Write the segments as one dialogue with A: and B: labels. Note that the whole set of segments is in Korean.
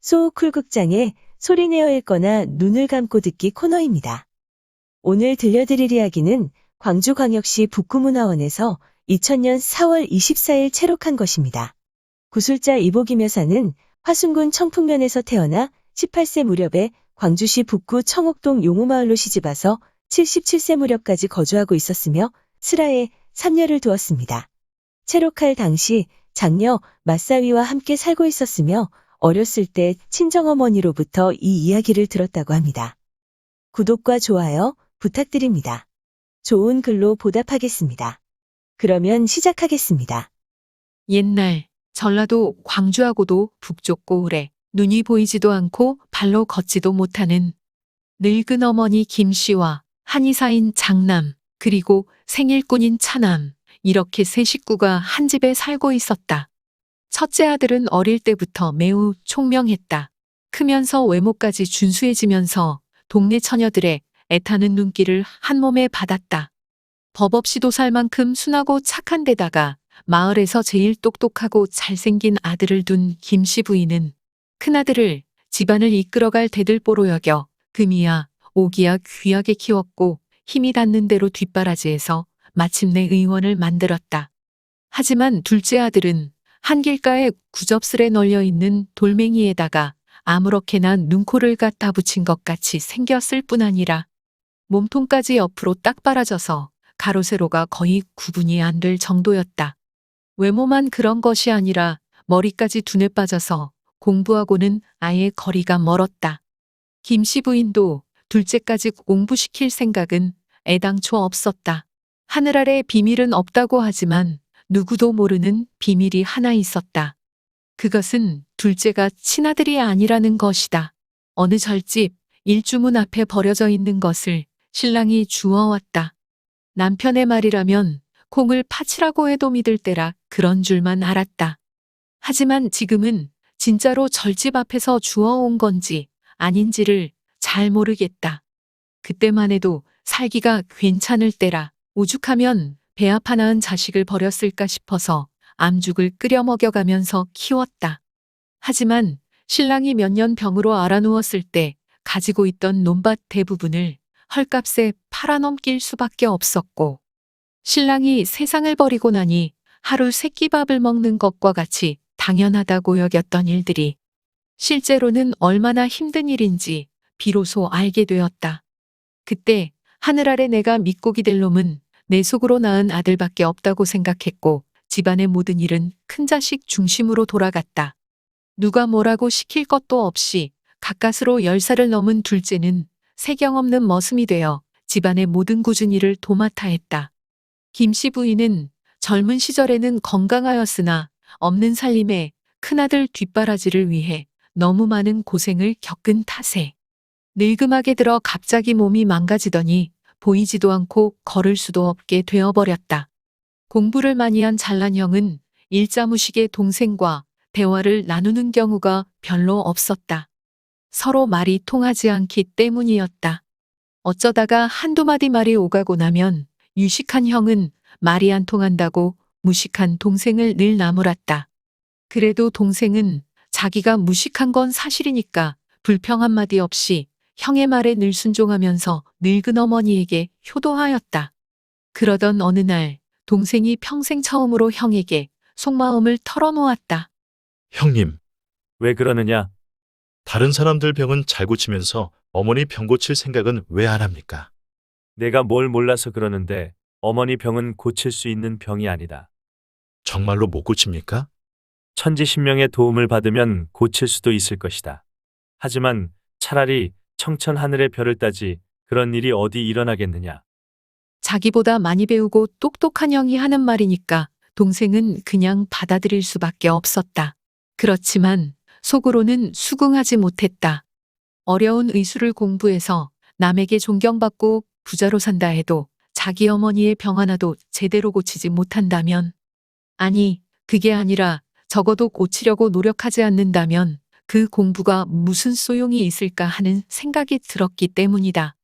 A: 소쿨극장의 소리내어 읽거나 눈을 감고 듣기 코너입니다. 오늘 들려드릴 이야기는 광주광역시 북구문화원에서 2000년 4월 24일 채록한 것입니다. 구술자 이복임 여사는 화순군 청풍면에서 태어나 18세 무렵에 광주시 북구 청옥동 용우마을로 시집와서 77세 무렵까지 거주하고 있었으며 슬하에 3년을 두었습니다. 채록할 당시 장녀 맞사위와 함께 살고 있었으며 어렸을 때 친정어머니로부터 이 이야기를 들었다고 합니다. 구독과 좋아요 부탁드립니다. 좋은 글로 보답하겠습니다. 그러면 시작하겠습니다.
B: 옛날 전라도 광주하고도 북쪽 고을에 눈이 보이지도 않고 발로 걷지도 못하는 늙은 어머니 김씨와 한의사인 장남 그리고 생일꾼인 차남 이렇게 세 식구가 한 집에 살고 있었다. 첫째 아들은 어릴 때부터 매우 총명했다. 크면서 외모까지 준수해지면서 동네 처녀들의 애타는 눈길을 한 몸에 받았다. 법 없이도 살 만큼 순하고 착한 데다가 마을에서 제일 똑똑하고 잘생긴 아들을 둔 김씨 부인은 큰아들을 집안을 이끌어갈 대들보로 여겨 금이야 오기야 귀하게 키웠고 힘이 닿는 대로 뒷바라지해서 마침내 의원을 만들었다. 하지만 둘째 아들은 한길가에 구접스레 널려있는 돌멩이에다가 아무렇게나 눈코를 갖다 붙인 것 같이 생겼을 뿐 아니라 몸통까지 옆으로 딱 빨아져서 가로 세로가 거의 구분이 안 될 정도였다. 외모만 그런 것이 아니라 머리까지 둔에 빠져서 공부하고는 아예 거리가 멀었다. 김씨 부인도 둘째까지 공부시킬 생각은 애당초 없었다. 하늘 아래 비밀은 없다고 하지만 누구도 모르는 비밀이 하나 있었다. 그것은 둘째가 친아들이 아니라는 것이다. 어느 절집 일주문 앞에 버려져 있는 것을 신랑이 주워왔다. 남편의 말이라면 콩을 파치라고 해도 믿을 때라 그런 줄만 알았다. 하지만 지금은 진짜로 절집 앞에서 주워온 건지 아닌지를 잘 모르겠다. 그때만 해도 살기가 괜찮을 때라 오죽하면 배아파 낳은 자식을 버렸을까 싶어서 암죽을 끓여 먹여가면서 키웠다. 하지만 신랑이 몇 년 병으로 알아누웠을 때 가지고 있던 논밭 대부분을 헐값에 팔아넘길 수밖에 없었고 신랑이 세상을 버리고 나니 하루 세끼밥을 먹는 것과 같이 당연하다고 여겼던 일들이 실제로는 얼마나 힘든 일인지 비로소 알게 되었다. 그때 하늘 아래 내가 밑고기 될 놈은 내 속으로 낳은 아들밖에 없다고 생각했고 집안의 모든 일은 큰 자식 중심으로 돌아갔다. 누가 뭐라고 시킬 것도 없이 가까스로 10살을 넘은 둘째는 세경 없는 머슴이 되어 집안의 모든 굳은 일을 도맡아 했다. 김씨 부인은 젊은 시절에는 건강하였으나 없는 살림에 큰아들 뒷바라지를 위해 너무 많은 고생을 겪은 탓에 늙음하게 들어 갑자기 몸이 망가지더니 보이지도 않고 걸을 수도 없게 되어버렸다. 공부를 많이 한 잘난 형은 일자무식의 동생과 대화를 나누는 경우가 별로 없었다. 서로 말이 통하지 않기 때문이었다. 어쩌다가 한두 마디 말이 오가고 나면 유식한 형은 말이 안 통한다고 무식한 동생을 늘 나무랐다. 그래도 동생은 자기가 무식한 건 사실이니까 불평 한마디 없이 형의 말에 늘 순종하면서 늙은 어머니에게 효도하였다. 그러던 어느 날 동생이 평생 처음으로 형에게 속마음을 털어놓았다.
C: 형님,
D: 왜 그러느냐?
C: 다른 사람들 병은 잘 고치면서 어머니 병 고칠 생각은 왜 안 합니까?
D: 내가 뭘 몰라서 그러는데 어머니 병은 고칠 수 있는 병이 아니다.
C: 정말로 못 고칩니까?
D: 천지신명의 도움을 받으면 고칠 수도 있을 것이다. 하지만 차라리 청천 하늘의 별을 따지 그런 일이 어디 일어나겠느냐.
B: 자기보다 많이 배우고 똑똑한 형이 하는 말이니까 동생은 그냥 받아들일 수밖에 없었다. 그렇지만 속으로는 수긍하지 못했다. 어려운 의술을 공부해서 남에게 존경받고 부자로 산다 해도 자기 어머니의 병 하나도 제대로 고치지 못한다면, 아니, 그게 아니라 적어도 고치려고 노력하지 않는다면 그 공부가 무슨 소용이 있을까 하는 생각이 들었기 때문이다.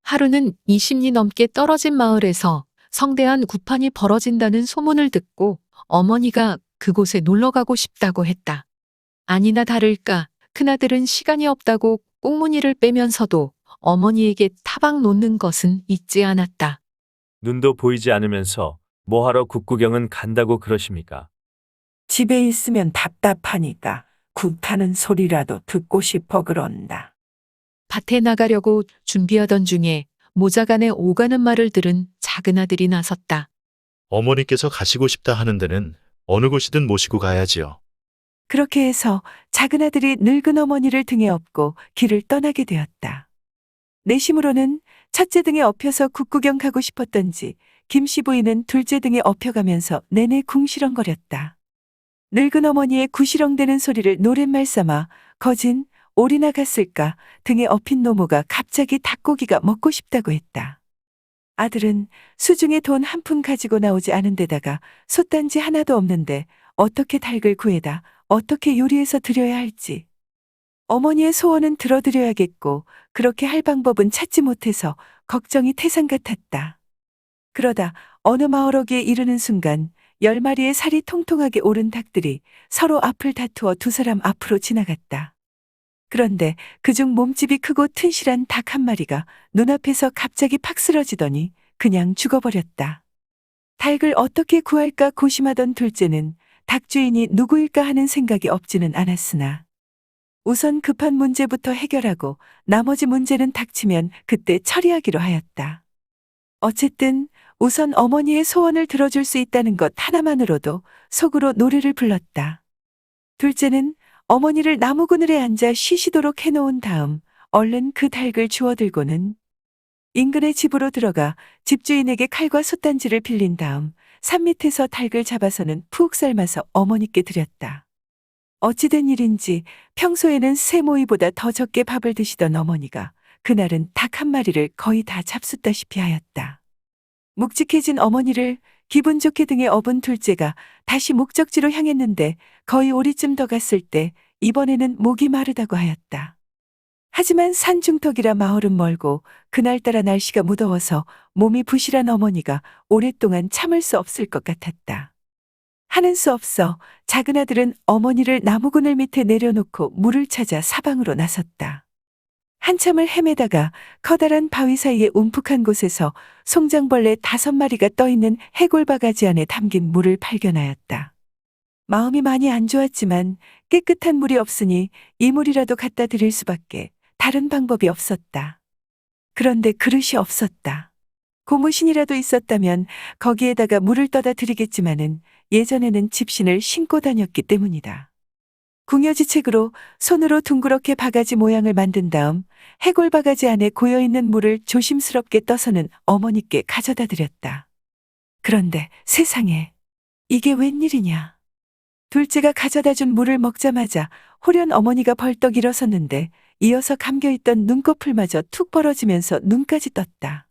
B: 하루는 20리 넘게 떨어진 마을에서 성대한 구판이 벌어진다는 소문을 듣고 어머니가 그곳에 놀러 가고 싶다고 했다. 아니나 다를까 큰아들은 시간이 없다고 꽁무니를 빼면서도 어머니에게 타박 놓는 것은 잊지 않았다.
D: 눈도 보이지 않으면서 뭐하러 국구경은 간다고 그러십니까?
E: 집에 있으면 답답하니까 굿하는 소리라도 듣고 싶어 그런다.
B: 밭에 나가려고 준비하던 중에 모자간에 오가는 말을 들은 작은아들이 나섰다.
C: 어머니께서 가시고 싶다 하는 데는 어느 곳이든 모시고 가야지요.
A: 그렇게 해서 작은아들이 늙은 어머니를 등에 업고 길을 떠나게 되었다. 내심으로는 첫째 등에 업혀서 국구경 가고 싶었던지 김씨 부인은 둘째 등에 업혀가면서 내내 궁시렁거렸다. 늙은 어머니의 구시렁대는 소리를 노랫말 삼아 거진 올이나 갔을까 등에 업힌 노모가 갑자기 닭고기가 먹고 싶다고 했다. 아들은 수중에 돈 한 푼 가지고 나오지 않은 데다가 솥단지 하나도 없는데 어떻게 닭을 구해다 어떻게 요리해서 드려야 할지. 어머니의 소원은 들어드려야겠고 그렇게 할 방법은 찾지 못해서 걱정이 태산 같았다. 그러다 어느 마을어귀에 이르는 순간 10마리의 살이 통통하게 오른 닭들이 서로 앞을 다투어 두 사람 앞으로 지나갔다. 그런데 그중 몸집이 크고 튼실한 닭 한 마리가 눈앞에서 갑자기 팍 쓰러지더니 그냥 죽어버렸다. 닭을 어떻게 구할까 고심하던 둘째는 닭 주인이 누구일까 하는 생각이 없지는 않았으나 우선 급한 문제부터 해결하고 나머지 문제는 닥치면 그때 처리하기로 하였다. 어쨌든 우선 어머니의 소원을 들어줄 수 있다는 것 하나만으로도 속으로 노래를 불렀다. 둘째는 어머니를 나무 그늘에 앉아 쉬시도록 해놓은 다음 얼른 그 닭을 주워들고는 인근의 집으로 들어가 집주인에게 칼과 솥단지를 빌린 다음 산 밑에서 닭을 잡아서는 푹 삶아서 어머니께 드렸다. 어찌된 일인지 평소에는 새 모이보다 더 적게 밥을 드시던 어머니가 그날은 닭 한 마리를 거의 다 잡숫다시피 하였다. 묵직해진 어머니를 기분 좋게 등에 업은 둘째가 다시 목적지로 향했는데 거의 오리쯤 더 갔을 때 이번에는 목이 마르다고 하였다. 하지만 산중턱이라 마을은 멀고 그날따라 날씨가 무더워서 몸이 부실한 어머니가 오랫동안 참을 수 없을 것 같았다. 하는 수 없어 작은아들은 어머니를 나무그늘 밑에 내려놓고 물을 찾아 사방으로 나섰다. 한참을 헤매다가 커다란 바위 사이에 움푹한 곳에서 송장벌레 5마리가 떠있는 해골바가지 안에 담긴 물을 발견하였다. 마음이 많이 안 좋았지만 깨끗한 물이 없으니 이 물이라도 갖다 드릴 수밖에 다른 방법이 없었다. 그런데 그릇이 없었다. 고무신이라도 있었다면 거기에다가 물을 떠다 드리겠지만은 예전에는 집신을 신고 다녔기 때문이다. 궁여지책으로 손으로 둥그렇게 바가지 모양을 만든 다음 해골 바가지 안에 고여있는 물을 조심스럽게 떠서는 어머니께 가져다 드렸다. 그런데 세상에 이게 웬일이냐. 둘째가 가져다 준 물을 먹자마자 홀연 어머니가 벌떡 일어섰는데 이어서 감겨있던 눈꺼풀마저 툭 벌어지면서 눈까지 떴다.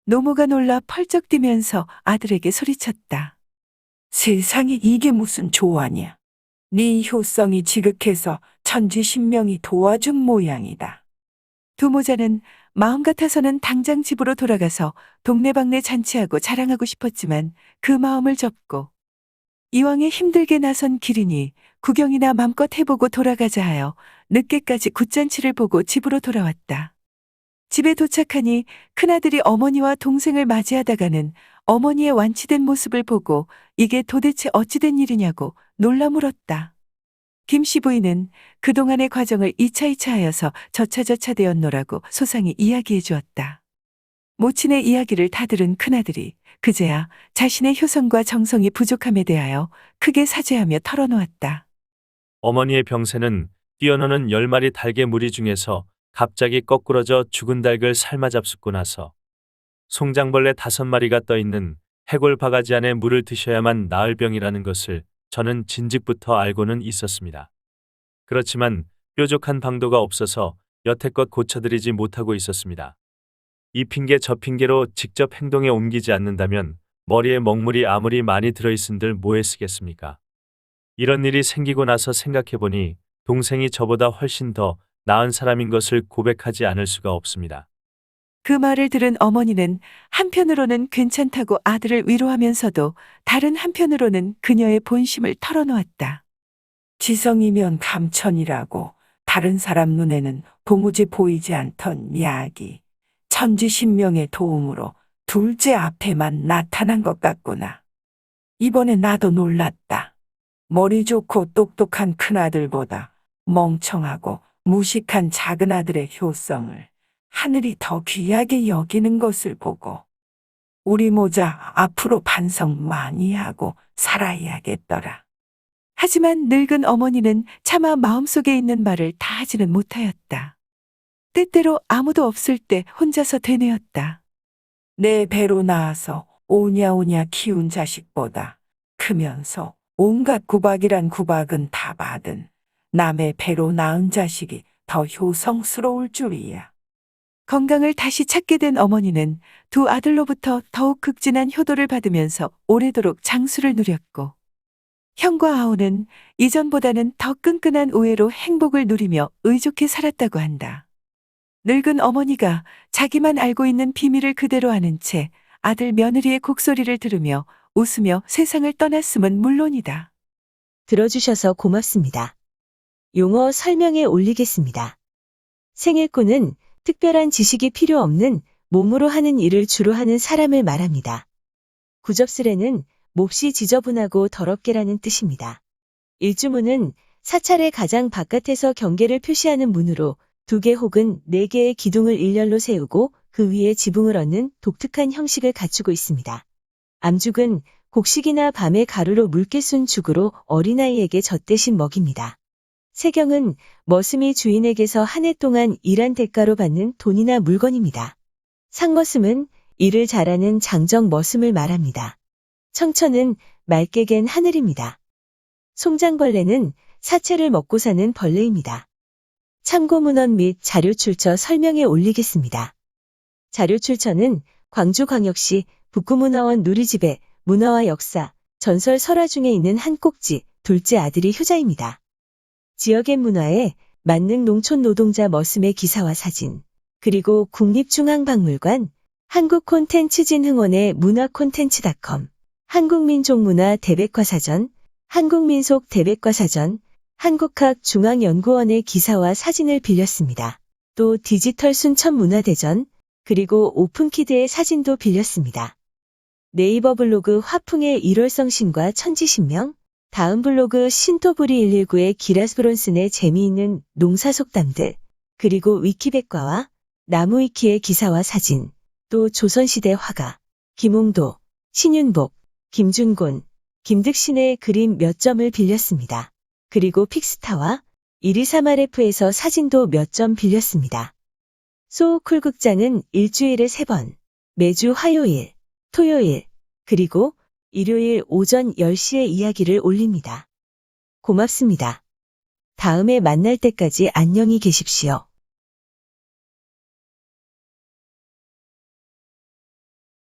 A: 노모가 놀라 펄쩍 뛰면서 아들에게 소리쳤다. 세상에 이게 무슨 조화냐. 네 효성이 지극해서 천지신명이 도와준 모양이다. 두 모자는 마음 같아서는 당장 집으로 돌아가서 동네방네 잔치하고 자랑하고 싶었지만 그 마음을 접고 이왕에 힘들게 나선 길이니 구경이나 맘껏 해보고 돌아가자 하여 늦게까지 굿잔치를 보고 집으로 돌아왔다. 집에 도착하니 큰아들이 어머니와 동생을 맞이하다가는 어머니의 완치된 모습을 보고 이게 도대체 어찌된 일이냐고 놀라 물었다. 김씨 부인은 그동안의 과정을 이차이차하여서 저차저차 되었노라고 소상히 이야기해 주었다. 모친의 이야기를 다 들은 큰아들이 그제야 자신의 효성과 정성이 부족함에 대하여 크게 사죄하며 털어놓았다.
D: 어머니의 병세는 뛰어노는 10마리 닭의 무리 중에서 갑자기 거꾸러져 죽은 닭을 삶아 잡숫고 나서 송장벌레 5마리가 떠있는 해골 바가지 안에 물을 드셔야만 나을 병이라는 것을 저는 진즉부터 알고는 있었습니다. 그렇지만 뾰족한 방도가 없어서 여태껏 고쳐드리지 못하고 있었습니다. 이 핑계 저 핑계로 직접 행동에 옮기지 않는다면 머리에 먹물이 아무리 많이 들어있은들 뭐에 쓰겠습니까? 이런 일이 생기고 나서 생각해보니 동생이 저보다 훨씬 더 나은 사람인 것을 고백하지 않을 수가 없습니다.
A: 그 말을 들은 어머니는 한편으로는 괜찮다고 아들을 위로하면서도 다른 한편으로는 그녀의 본심을 털어놓았다.
E: 지성이면 감천이라고 다른 사람 눈에는 도무지 보이지 않던 약이 천지신명의 도움으로 둘째 앞에만 나타난 것 같구나. 이번에 나도 놀랐다. 머리 좋고 똑똑한 큰아들보다 멍청하고 무식한 작은아들의 효성을 하늘이 더 귀하게 여기는 것을 보고 우리 모자 앞으로 반성 많이 하고 살아야겠더라.
F: 하지만 늙은 어머니는 차마 마음속에 있는 말을 다 하지는 못하였다. 때때로 아무도 없을 때 혼자서 되뇌었다.
E: 내 배로 낳아서 오냐오냐 키운 자식보다 크면서 온갖 구박이란 구박은 다 받은 남의 배로 낳은 자식이 더 효성스러울 줄이야.
F: 건강을 다시 찾게 된 어머니는 두 아들로부터 더욱 극진한 효도를 받으면서 오래도록 장수를 누렸고, 형과 아우는 이전보다는 더 끈끈한 우애로 행복을 누리며 의좋게 살았다고 한다. 늙은 어머니가 자기만 알고 있는 비밀을 그대로 아는 채 아들 며느리의 곡소리를 들으며 웃으며 세상을 떠났음은 물론이다.
A: 들어주셔서 고맙습니다. 용어 설명에 올리겠습니다. 생일꾼은 특별한 지식이 필요 없는 몸으로 하는 일을 주로 하는 사람을 말합니다. 구접스레는 몹시 지저분하고 더럽게라는 뜻입니다. 일주문은 사찰의 가장 바깥에서 경계를 표시하는 문으로 2개 혹은 4개의 기둥을 일렬로 세우고 그 위에 지붕을 얻는 독특한 형식을 갖추고 있습니다. 암죽은 곡식이나 밤에 가루로 묽게 순 죽으로 어린아이에게 젖대신 먹입니다. 세경은 머슴이 주인에게서 한 해 동안 일한 대가로 받는 돈이나 물건입니다. 상머슴은 일을 잘하는 장정 머슴을 말합니다. 청천은 맑게 갠 하늘입니다. 송장벌레는 사체를 먹고 사는 벌레입니다. 참고문헌 및 자료출처 설명에 올리겠습니다. 자료출처는 광주광역시 북구문화원 누리집의 문화와 역사, 전설 설화 중에 있는 한 꼭지, 둘째 아들이 효자입니다. 지역의 문화에 만능 농촌 노동자 머슴의 기사와 사진, 그리고 국립중앙박물관, 한국콘텐츠진흥원의 문화콘텐츠닷컴, 한국민족문화 대백과사전, 한국민속 대백과사전, 한국학중앙연구원의 기사와 사진을 빌렸습니다. 또 디지털 순천문화대전, 그리고 오픈키드의 사진도 빌렸습니다. 네이버 블로그 화풍의 일월성신과 천지신명, 다음 블로그 신토부리 119의 기라스브론슨의 재미있는 농사속담들, 그리고 위키백과와 나무위키의 기사와 사진, 또 조선시대 화가, 김홍도, 신윤복, 김준곤, 김득신의 그림 몇 점을 빌렸습니다. 그리고 픽스타와 123RF에서 사진도 몇 점 빌렸습니다. 소우쿨 극장은 일주일에 3번, 매주 화요일, 토요일, 그리고 일요일 오전 10시에 이야기를 올립니다. 고맙습니다. 다음에 만날 때까지 안녕히 계십시오.